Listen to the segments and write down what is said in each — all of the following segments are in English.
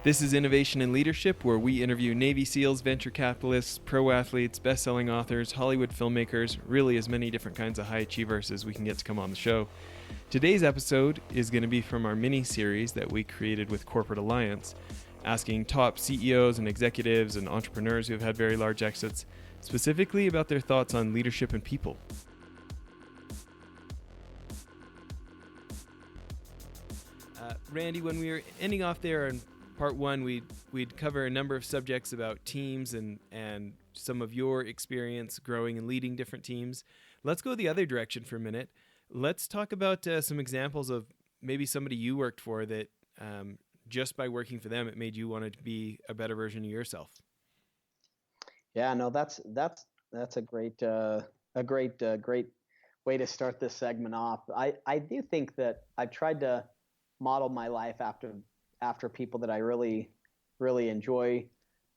This is Innovation and Leadership, where we interview Navy SEALs, venture capitalists, pro athletes, best-selling authors, Hollywood filmmakers, really as many different kinds of high achievers as we can get to come on the show. Today's episode is going to be from our mini-series that we created with Corporate Alliance, asking top CEOs and executives and entrepreneurs who have had very large exits, specifically about their thoughts on leadership and people. Randy, when we were ending off there in part one, we'd cover a number of subjects about teams and some of your experience growing and leading different teams. Let's go the other direction for a minute. Let's talk about some examples of maybe somebody you worked for that just by working for them, it made you want to be a better version of yourself. Yeah, no, that's a great way to start this segment off. I do think that I've tried to model my life after people that I really enjoy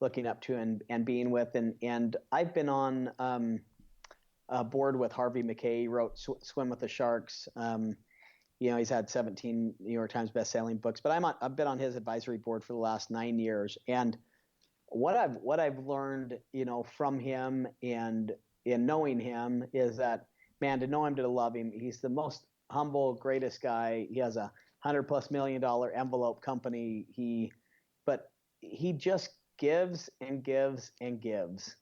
looking up to and being with, and I've been on a board with Harvey Mackay. He wrote Swim with the Sharks. He's had 17 New York Times best-selling books, but I've been on his advisory board for the last 9 years, and what I've learned, from him and in knowing him is that, man, to know him, to love him, he's the most humble, greatest guy. He has a $100+ million envelope company. But he just gives and gives and gives.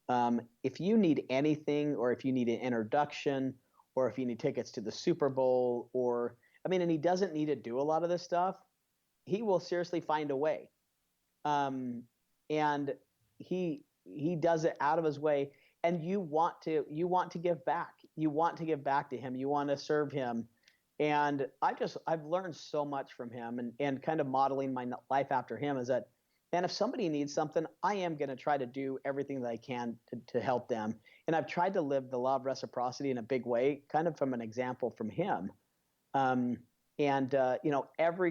If you need anything, or if you need an introduction, or if you need tickets to the Super Bowl, and he doesn't need to do a lot of this stuff, he will seriously find a way. And he does it out of his way, and you want to give back. You want to give back to him. You want to serve him. And I've learned so much from him, and kind of modeling my life after him is that, man, if somebody needs something, I am going to try to do everything that I can to help them. And I've tried to live the law of reciprocity in a big way, kind of from an example from him. Every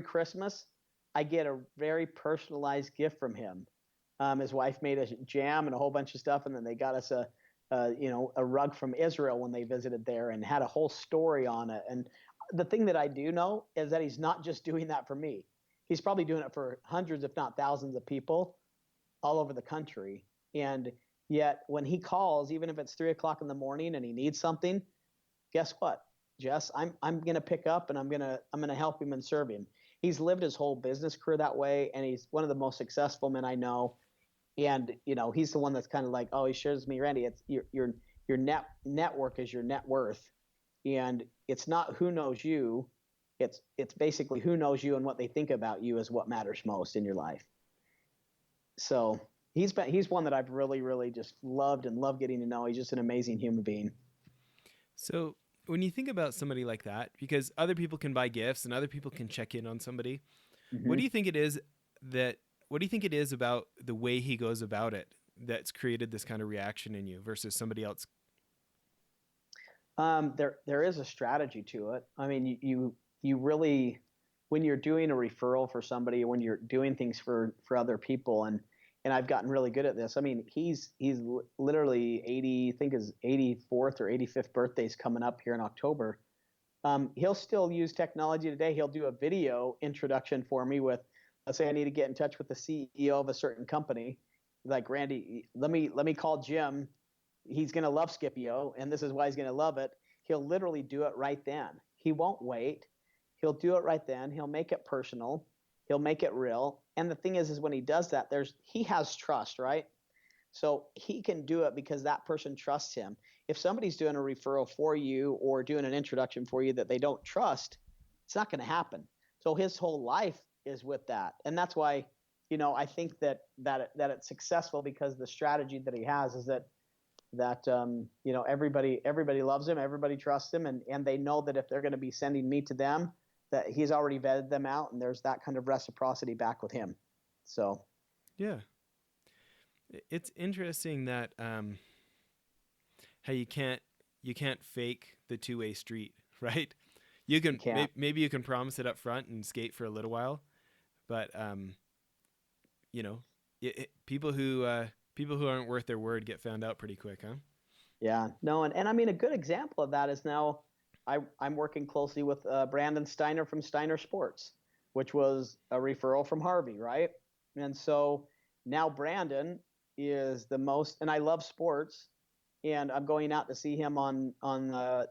Christmas I get a very personalized gift from him. His wife made a jam and a whole bunch of stuff, and then they got us a rug from Israel when they visited there, and had a whole story on it. And the thing that I do know is that he's not just doing that for me. He's probably doing it for hundreds, if not thousands, of people all over the country. And yet when he calls, even if it's 3:00 in the morning and he needs something, guess what, Jess? I'm going to pick up, and I'm going to help him and serve him. He's lived his whole business career that way, and he's one of the most successful men I know. And he's the one that's kind of like, oh, he shares with me, Randy, it's your network is your net worth. And it's not who knows you, it's basically who knows you, and what they think about you is what matters most in your life. So he's one that I've really just loved getting to know. He's just an amazing human being. So when you think about somebody like that, because other people can buy gifts and other people can check in on somebody, mm-hmm. What do you think it is about the way he goes about it that's created this kind of reaction in you versus somebody else? There is a strategy to it. You really, when you're doing a referral for somebody, when you're doing things for other people, and I've gotten really good at this. He's literally 80, I think his 84th or 85th birthday is coming up here in October. He'll still use technology today. He'll do a video introduction for me with, let's say I need to get in touch with the CEO of a certain company. Like, Randy, let me call Jim. He's going to love Scipio, and this is why he's going to love it. He'll literally do it right then. He won't wait. He'll do it right then. He'll make it personal. He'll make it real. And the thing is when he does that, he has trust, right? So he can do it because that person trusts him. If somebody's doing a referral for you or doing an introduction for you that they don't trust, it's not going to happen. So his whole life is with that. And that's why, I think that it's successful, because the strategy that he has is that everybody loves him, everybody trusts him, and they know that if they're going to be sending me to them, that he's already vetted them out, and there's that kind of reciprocity back with him. So, yeah, it's interesting that how you can't fake the two-way street, right? You can maybe you can promise it up front and skate for a little while, but people who aren't worth their word get found out pretty quick, huh? Yeah, no, and a good example of that is now I'm working closely with Brandon Steiner from Steiner Sports. which was a referral from Harvey, right? And so now Brandon is the most, and I love sports, and I'm going out to see him on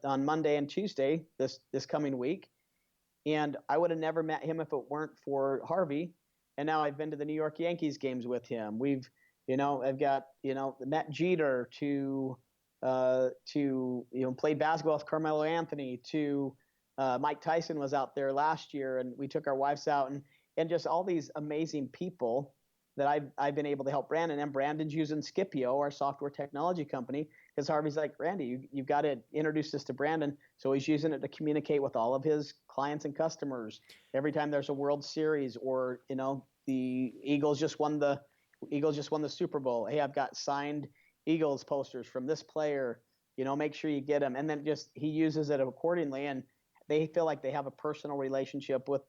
Monday and Tuesday this coming week. And I would have never met him if it weren't for Harvey. And now I've been to the New York Yankees games with him. I've got met Jeter to played basketball with Carmelo Anthony, to Mike Tyson was out there last year, and we took our wives out, and just all these amazing people that I've been able to help Brandon. And Brandon's using Scipio, our software technology company, because Harvey's like, Randy, you've got to introduce this to Brandon. So he's using it to communicate with all of his clients and customers. Every time there's a World Series, or the Eagles just won the Super Bowl. Hey, I've got signed Eagles posters from this player. Make sure you get them. And then just he uses it accordingly, and they feel like they have a personal relationship with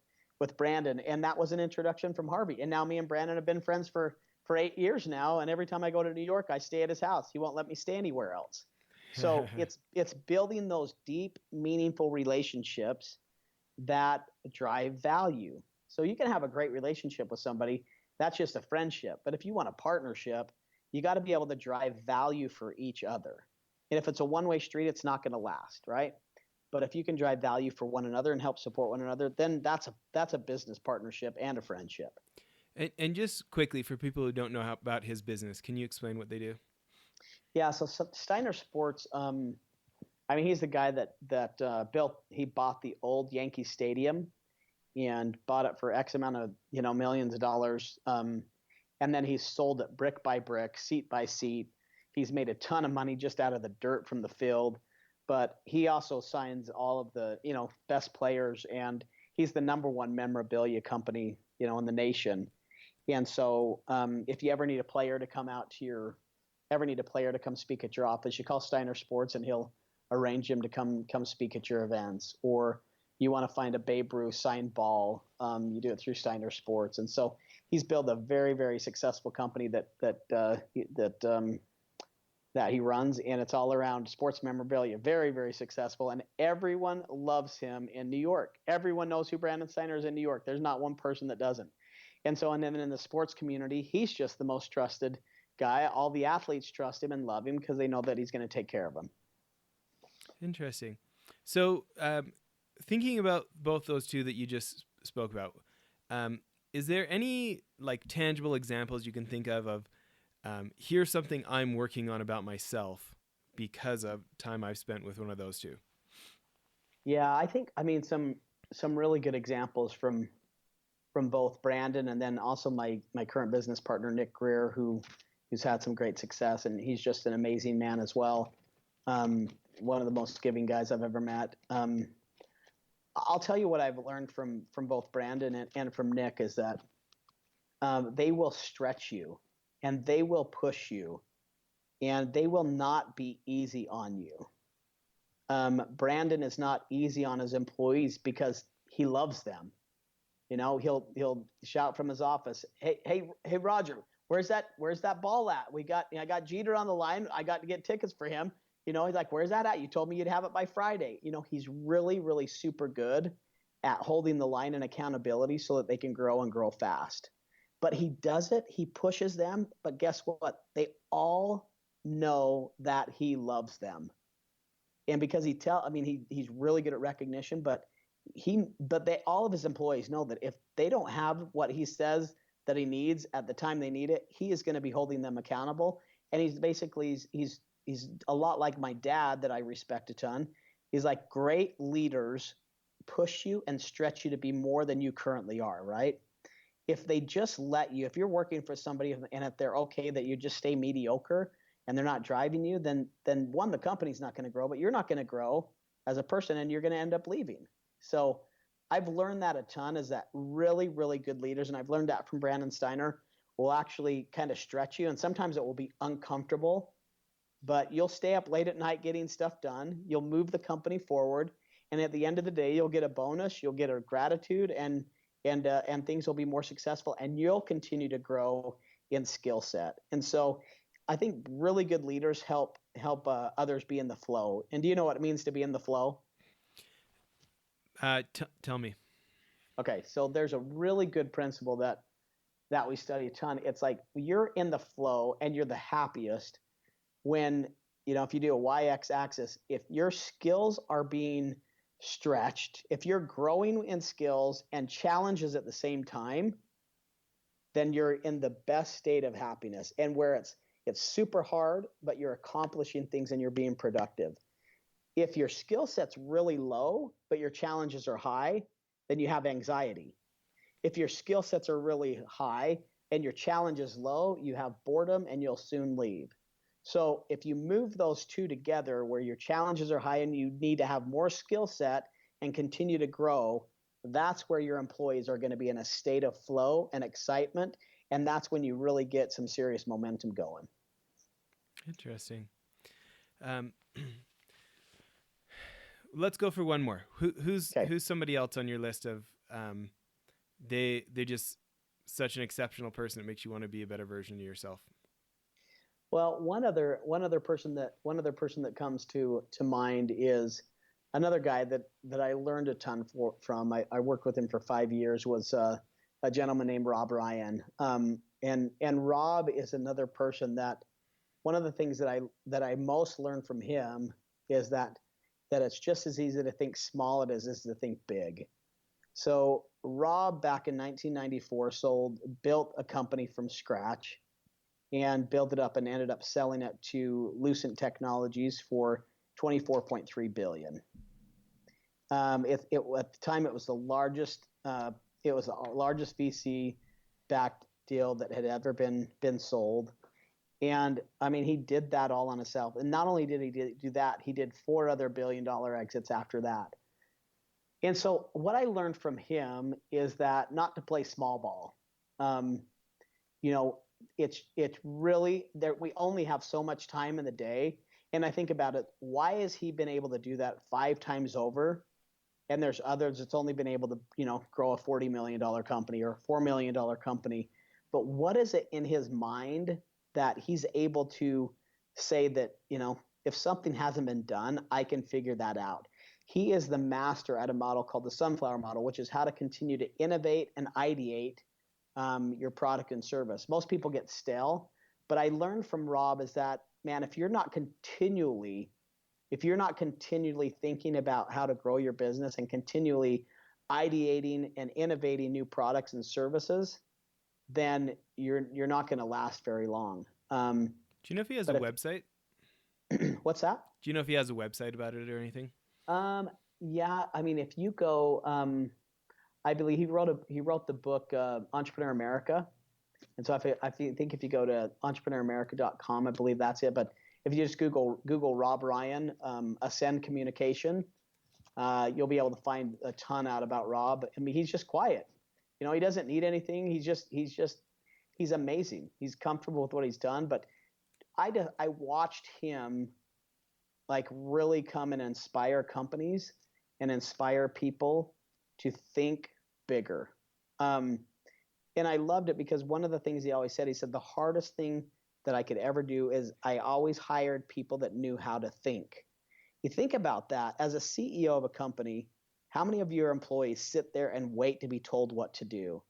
Brandon. And that was an introduction from Harvey. And now me and Brandon have been friends for 8 years now. And every time I go to New York, I stay at his house. He won't let me stay anywhere else. So it's building those deep, meaningful relationships that drive value. So you can have a great relationship with somebody. That's just a friendship. But if you want a partnership, you got to be able to drive value for each other. And if it's a one-way street, it's not going to last, right? But if you can drive value for one another and help support one another, then that's a business partnership and a friendship. And just quickly, for people who don't know about his business, can you explain what they do? Yeah, so Steiner Sports, he's the guy that he bought the old Yankee Stadium and bought it for X amount of millions of dollars, and then he's sold it brick by brick, seat by seat. He's made a ton of money just out of the dirt from the field. But he also signs all of the best players, and he's the number one memorabilia company in the nation. And so if you ever need a player to come speak at your office, you call Steiner Sports and he'll arrange him to come speak at your events. Or you want to find a Babe Ruth signed ball, you do it through Steiner Sports. And so he's built a very, very successful company that he runs, and it's all around sports memorabilia. Very, very successful, and everyone loves him in New York. Everyone knows who Brandon Steiner is in New York. There's not one person that doesn't. And so, and then in the sports community, he's just the most trusted guy. All the athletes trust him and love him because they know that he's going to take care of them. Interesting. So, thinking about both those two that you just spoke about, is there any tangible examples you can think of here's something I'm working on about myself because of time I've spent with one of those two? Yeah, I think some really good examples from both Brandon and then also my current business partner Nick Greer, who's had some great success, and he's just an amazing man as well. One of the most giving guys I've ever met. I'll tell you what I've learned from both Brandon and from Nick is that they will stretch you. And they will push you, and they will not be easy on you. Brandon is not easy on his employees because he loves them. He'll shout from his office, "Hey, Roger, where's that ball at? I got Jeter on the line. I got to get tickets for him." He's like, "Where's that at? You told me you'd have it by Friday." He's really, really super good at holding the line and accountability so that they can grow and grow fast. But he does it. He pushes them. But guess what? They all know that he loves them. And because he's really good at recognition, but all of his employees know that if they don't have what he says that he needs at the time they need it, he is going to be holding them accountable. And he's a lot like my dad that I respect a ton. He's like, great leaders push you and stretch you to be more than you currently are, right? If they just let you, if you're working for somebody and if they're okay that you just stay mediocre and they're not driving you, then one, the company's not going to grow, but you're not going to grow as a person and you're going to end up leaving. So I've learned that a ton, is that really, really good leaders, and I've learned that from Brandon Steiner, will actually kind of stretch you, and sometimes it will be uncomfortable, but you'll stay up late at night getting stuff done. You'll move the company forward, and at the end of the day, you'll get a bonus, you'll get a gratitude, and things will be more successful, and you'll continue to grow in skill set. And so I think really good leaders help others be in the flow. And do you know what it means to be in the flow? Tell me. Okay, so there's a really good principle that we study a ton. It's like you're in the flow and you're the happiest when, if you do a y-x axis, if your skills are being stretched, if you're growing in skills and challenges at the same time, then you're in the best state of happiness, and where it's super hard, but you're accomplishing things and you're being productive. If your skill set's really low, but your challenges are high, then you have anxiety. If your skill sets are really high and your challenge is low, you have boredom and you'll soon leave. So if you move those two together, where your challenges are high and you need to have more skill set and continue to grow, that's where your employees are going to be in a state of flow and excitement. And that's when you really get some serious momentum going. Interesting. Um, let's go for one more. Who's Okay. somebody else on your list of they're just such an exceptional person it makes you want to be a better version of yourself? Well, one other person that comes to mind is another guy that I learned a ton from. I worked with him for 5 years. Was a gentleman named Rob Ryan. And Rob is another person that one of the things that I most learned from him is that it's just as easy to think small as it is to think big. So Rob, back in 1994, built a company from scratch and built it up and ended up selling it to Lucent Technologies for 24.3 billion. At the time, it was the largest VC backed deal that had ever been sold. And I mean, he did that all on himself. And not only did he do that, he did 4 other billion-dollar exits after that. And so what I learned from him is that not to play small ball. It's really there. We only have so much time in the day. And I think about it, why has he been able to do that 5 times over? And there's others that's only been able to, grow a $40 million company or a $4 million company. But what is it in his mind that he's able to say that, if something hasn't been done, I can figure that out? He is the master at a model called the sunflower model, which is how to continue to innovate and ideate your product and service. Most people get stale, but I learned from Rob is that, man, if you're not continually thinking about how to grow your business and continually ideating and innovating new products and services, then you're not going to last very long. Do you know if he has a website? What's that? Do you know if he has a website about it or anything? Yeah, I mean, if you go, I believe he wrote the book Entrepreneur America, and so I think if you go to entrepreneuriamerica.com, I believe that's it. But if you just Google Rob Ryan, Ascend Communication, you'll be able to find a ton out about Rob. I mean, he's just quiet. He doesn't need anything. He's amazing. He's comfortable with what he's done. But I watched him like really come and inspire companies and inspire people to think bigger. And I loved it because one of the things he always said, he said, the hardest thing that I could ever do is I always hired people that knew how to think. You think about that as a CEO of a company, how many of your employees sit there and wait to be told what to do?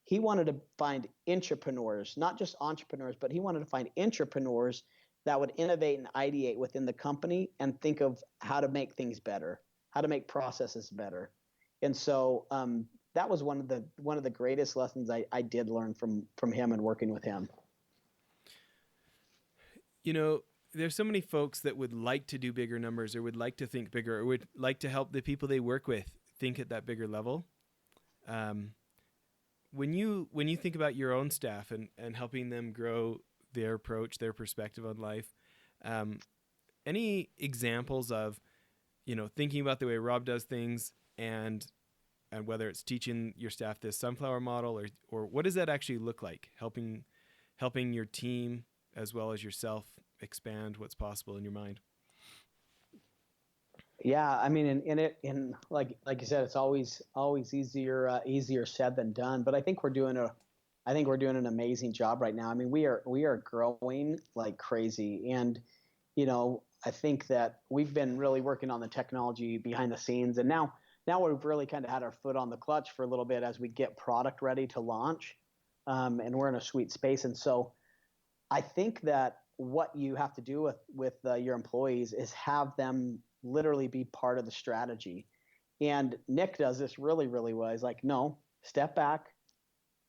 He wanted to find entrepreneurs, not just entrepreneurs, but he wanted to find entrepreneurs that would innovate and ideate within the company and think of how to make things better, how to make processes better. And so that was one of the greatest lessons I did learn from him and working with him. There's so many folks that would like to do bigger numbers or would like to think bigger or would like to help the people they work with think at that bigger level. When you think about your own staff and helping them grow their approach, their perspective on life, any examples of, thinking about the way Rob does things and whether it's teaching your staff this sunflower model or what does that actually look like? Helping your team as well as yourself expand what's possible in your mind. Yeah, I mean, in like you said, it's always easier said than done. But I think we're doing an amazing job right now. I mean, we are growing like crazy, and I think that we've been really working on the technology behind the scenes, and now now we've really kind of had our foot on the clutch for a little bit as we get product ready to launch, and we're in a sweet space. And so I think that what you have to do with your employees is have them literally be part of the strategy. And Nick does this really, really well. He's like, no, step back,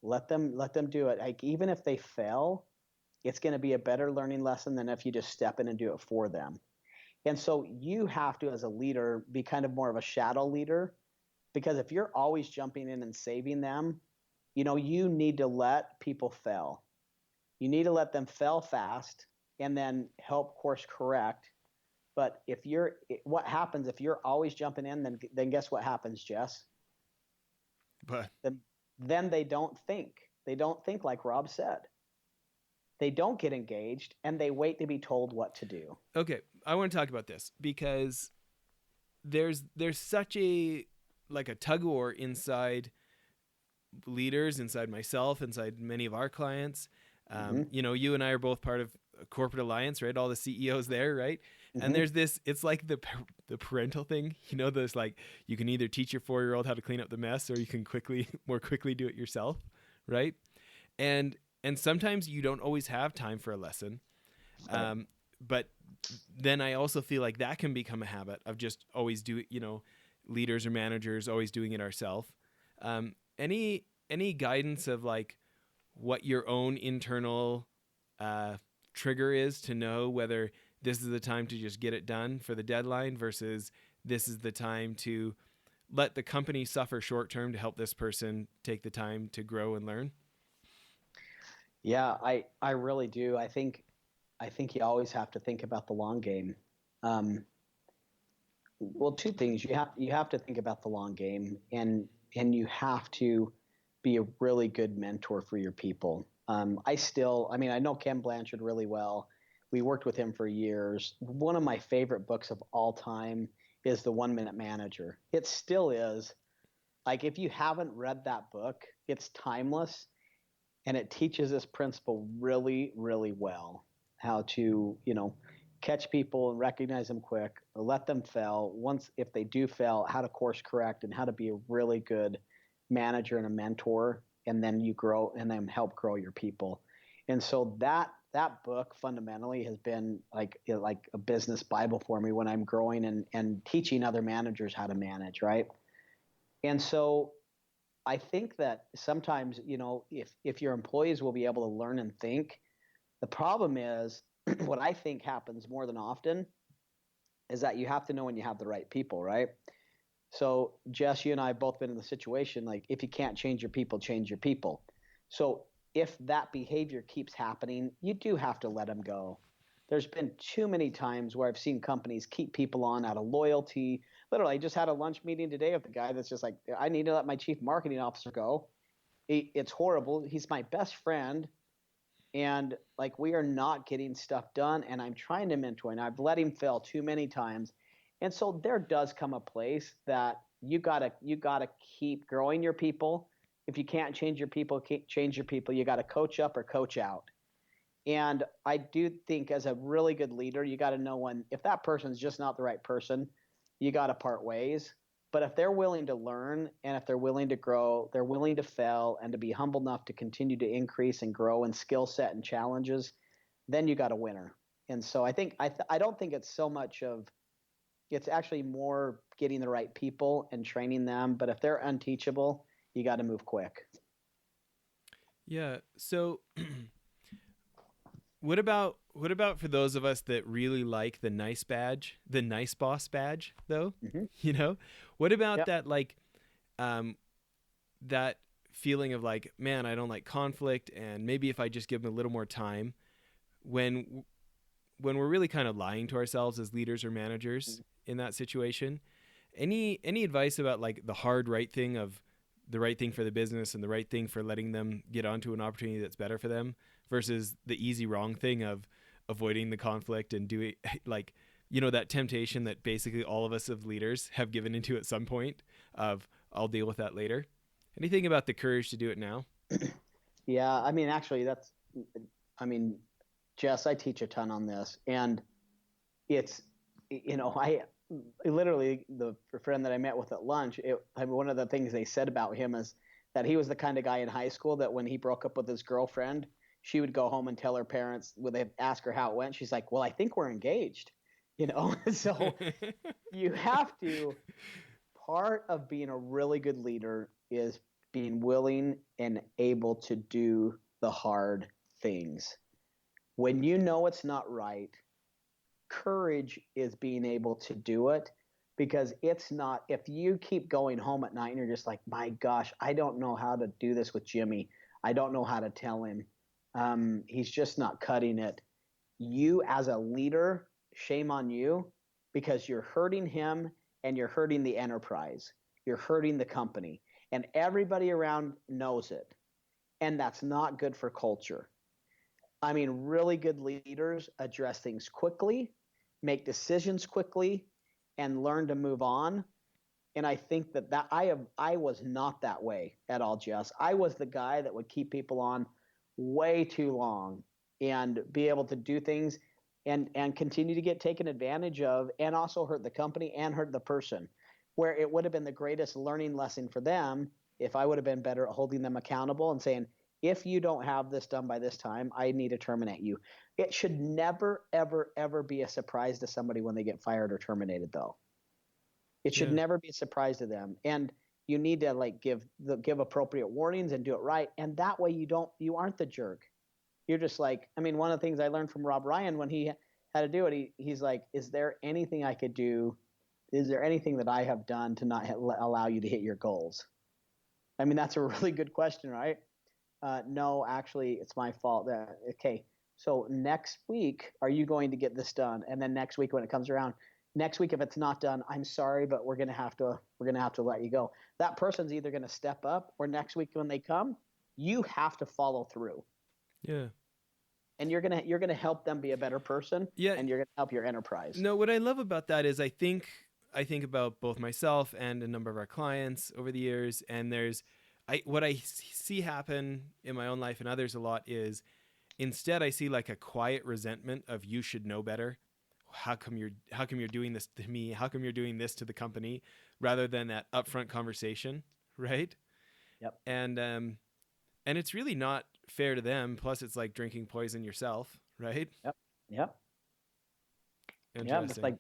let them do it. Like even if they fail, it's going to be a better learning lesson than if you just step in and do it for them. And so you have to, as a leader, be kind of more of a shadow leader, because if you're always jumping in and saving them, you need to let people fail. You need to let them fail fast and then help course correct. But what happens if you're always jumping in, then guess what happens, Jess? But Then they don't think. They don't think like Rob said. They don't get engaged and they wait to be told what to do. okay, I want to talk about this because there's such a tug of war inside leaders, inside myself, inside many of our clients. You and I are both part of a corporate alliance, right? All the CEOs there, right? And there's this, it's like the parental thing, there's like, you can either teach your 4-year-old how to clean up the mess, or you can more quickly do it yourself. Right. And sometimes you don't always have time for a lesson. But then I also feel like that can become a habit of just always leaders or managers always doing it ourselves. Any guidance of like what your own internal trigger is to know whether this is the time to just get it done for the deadline versus this is the time to let the company suffer short term to help this person take the time to grow and learn? Yeah, I really do. I think you always have to think about the long game. Well, two things. You have to think about the long game, and you have to be a really good mentor for your people. I know Ken Blanchard really well. We worked with him for years. One of my favorite books of all time is The 1 Minute Manager. It still is. Like, if you haven't read that book, it's timeless, and it teaches this principle really, really well. How to, catch people and recognize them quick, or let them fail. If they do fail, how to course correct and how to be a really good manager and a mentor, and then you grow and then help grow your people. And so that book fundamentally has been like a business Bible for me when I'm growing and teaching other managers how to manage, right? And so I think that sometimes, if your employees will be able to learn and think, the problem is what I think happens more than often is that you have to know when you have the right people, right? So Jess, you and I have both been in the situation, like if you can't change your people, change your people. So if that behavior keeps happening, you do have to let them go. There's been too many times where I've seen companies keep people on out of loyalty. Literally, I just had a lunch meeting today with the guy that's just like, I need to let my chief marketing officer go. It's horrible. He's my best friend. And like, we are not getting stuff done. And I'm trying to mentor, and I've let him fail too many times. And so there does come a place that you gotta keep growing your people. If you can't change your people, change your people. You got to coach up or coach out. And I do think as a really good leader, you got to know if that person's just not the right person, you got to part ways. But if they're willing to learn and if they're willing to grow, they're willing to fail and to be humble enough to continue to increase and grow in skill set and challenges, then you got a winner. And so I think I don't think it's so much of, it's actually more getting the right people and training them. But if they're unteachable, you got to move quick. Yeah. So what about for those of us that really like the nice badge, the nice boss badge though? Mm-hmm. What about that, like, that feeling of like, man, I don't like conflict. And maybe if I just give them a little more time, when we're really kind of lying to ourselves as leaders or managers in that situation, any advice about like the hard right thing of the right thing for the business and the right thing for letting them get onto an opportunity that's better for them versus the easy wrong thing of avoiding the conflict and doing like, that temptation that basically all of us as leaders have given into at some point of I'll deal with that later. Anything about the courage to do it now? Yeah. I mean, actually Jess, I teach a ton on this, and it's, literally the friend that I met with at lunch, one of the things they said about him is that he was the kind of guy in high school that when he broke up with his girlfriend, she would go home and tell her parents when they ask her how it went. She's like, "Well, I think we're engaged," you know. So you have to. Part of being a really good leader is being willing and able to do the hard things. When you know it's not right, courage is being able to do it because it's not, if you keep going home at night and you're just like, my gosh, I don't know how to do this with Jimmy. I don't know how to tell him. He's just not cutting it. You, as a leader, shame on you because you're hurting him and you're hurting the enterprise. You're hurting the company. And everybody around knows it. And that's not good for culture. I mean, really good leaders address things quickly, make decisions quickly, and learn to move on. And I think that I was not that way at all, Jess. I was the guy that would keep people on way too long and be able to do things and continue to get taken advantage of and also hurt the company and hurt the person. Where it would have been the greatest learning lesson for them if I would have been better at holding them accountable and saying, if you don't have this done by this time, I need to terminate you. It should never, ever, ever be a surprise to somebody when they get fired or terminated, though. It should Yeah. never be a surprise to them. And you need to like give appropriate warnings and do it right. And that way you aren't the jerk. You're just like, I mean, one of the things I learned from Rob Ryan when he had to do it, he's like, is there anything I could do? Is there anything that I have done to not allow you to hit your goals? I mean, that's a really good question, right? No, actually, it's my fault. Okay, so next week, are you going to get this done? And then next week, when it comes around, next week, if it's not done, I'm sorry, but we're gonna have to let you go. That person's either gonna step up, or next week when they come, you have to follow through, Yeah. and you're gonna help them be a better person, Yeah. and you're gonna help your enterprise. No, what I love about that is I think about both myself and a number of our clients over the years, and what I see happen in my own life and others a lot is instead I see like a quiet resentment of you should know better. How come you're doing this to me? How come you're doing this to the company? Rather than that upfront conversation, right? Yep. And it's really not fair to them. Plus, it's like drinking poison yourself, right? Yep. Yep. Yeah, just Interesting.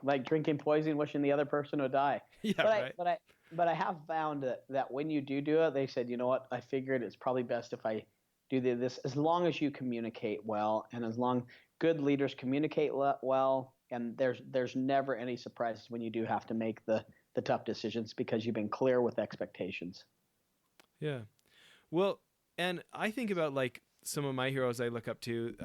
like drinking poison, wishing the other person would die. Yeah, But I right. but I but I have found that when you do it, they said, you know what? I figured it's probably best if I do this as long as you communicate well, and as long good leaders communicate well, and there's never any surprises when you do have to make the tough decisions because you've been clear with expectations. Yeah. Well, and I think about like some of my heroes I look up to.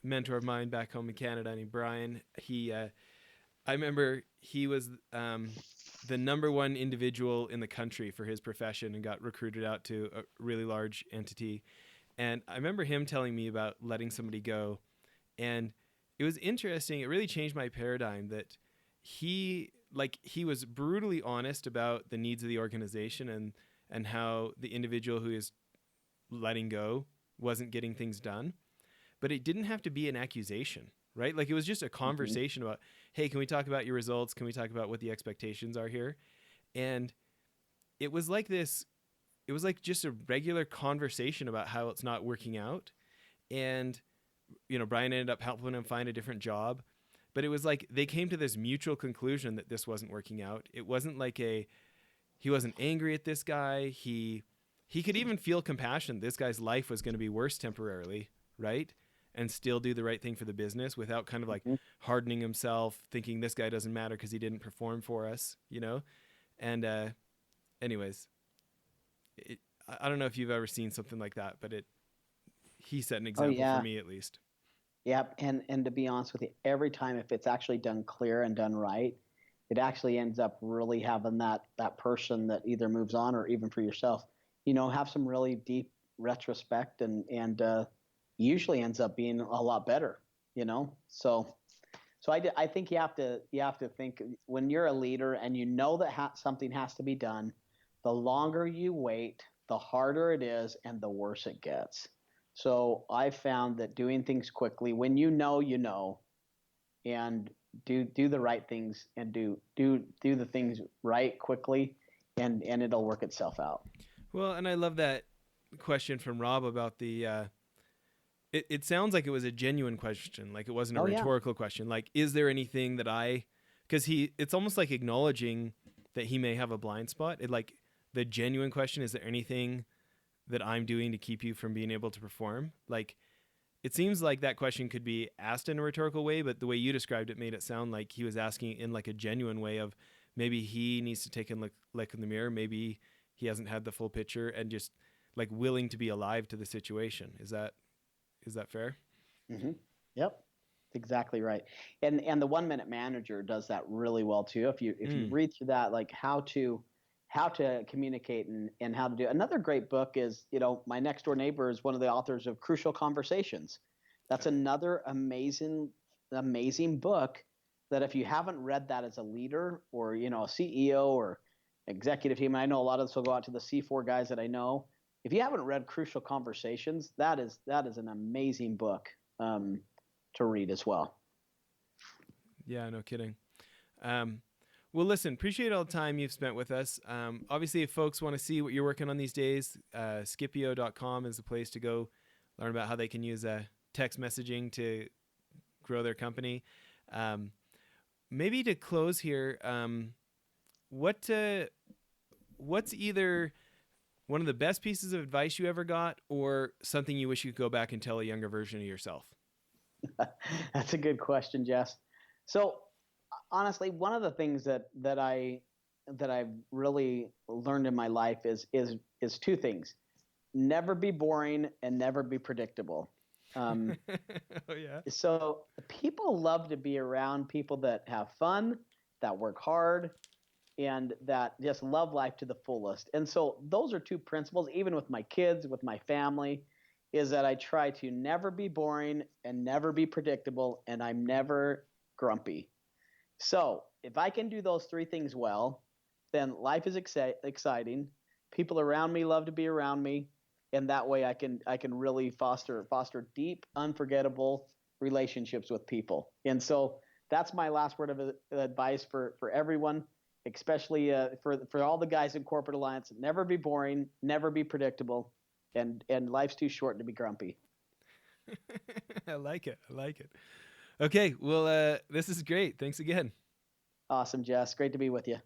Mentor of mine back home in Canada named Brian. I remember he was the number one individual in the country for his profession and got recruited out to a really large entity. And I remember him telling me about letting somebody go. And it was interesting. It really changed my paradigm that he was brutally honest about the needs of the organization and how the individual who is letting go wasn't getting things done. But it didn't have to be an accusation, right? Like it was just a Mm-hmm. conversation about, hey, can we talk about your results? Can we talk about what the expectations are here? And it was like this, it was like just a regular conversation about how it's not working out. And, Brian ended up helping him find a different job. But it was like they came to this mutual conclusion that this wasn't working out. It wasn't like he wasn't angry at this guy. He could even feel compassion. This guy's life was going to be worse temporarily, right? And still do the right thing for the business without kind of like Mm-hmm. hardening himself, thinking this guy doesn't matter because he didn't perform for us. And anyways, I don't know if you've ever seen something like that, but he set an Oh example for yeah. me at least. Yep, and to be honest with you, every time if it's actually done clear and done right, it actually ends up really having that person that either moves on or even for yourself, have some really deep retrospect and usually ends up being a lot better. So I think you have to think when you're a leader and you know that something has to be done, the longer you wait, the harder it is and the worse it gets. So I found that doing things quickly, when you know, and do the right things and do the things right quickly, and it'll work itself out. Well, and I love that question from Rob about the. It sounds like it was a genuine question, like it wasn't a Oh yeah. rhetorical question. Like, is there anything that because it's almost like acknowledging that he may have a blind spot. Like the genuine question, is there anything that I'm doing to keep you from being able to perform? Like, it seems like that question could be asked in a rhetorical way, but the way you described it made it sound like he was asking in like a genuine way of maybe he needs to take a look in the mirror. Maybe he hasn't had the full picture and just like willing to be alive to the situation. Is that fair? Mm-hmm. Yep, exactly right. And the 1 Minute Manager does that really well too. If you read through that, like how to communicate and how to do it. Another great book is, My Next Door Neighbor is one of the authors of Crucial Conversations. That's another amazing book that if you haven't read that as a leader or, a CEO or executive team, and I know a lot of this will go out to the C4 guys that I know. If you haven't read Crucial Conversations, that is an amazing book to read as well. Yeah, no kidding. Well, listen, appreciate all the time you've spent with us. Obviously, if folks want to see what you're working on these days, Scipio.com is the place to go learn about how they can use text messaging to grow their company. Maybe to close here, what's either one of the best pieces of advice you ever got or something you wish you could go back and tell a younger version of yourself? That's a good question, Jess. So honestly, one of the things that I've really learned in my life is two things: never be boring and never be predictable. Oh yeah. So people love to be around people that have fun, that work hard, and that just love life to the fullest. And so those are two principles, even with my kids, with my family, is that I try to never be boring and never be predictable, and I'm never grumpy. So if I can do those three things well, then life is exciting. People around me love to be around me, and that way I can really foster deep, unforgettable relationships with people. And so that's my last word of advice for everyone, especially for all the guys in Corporate Alliance. Never be boring, never be predictable, and life's too short to be grumpy. I like it. Okay, well, this is great. Thanks again. Awesome, Jess. Great to be with you.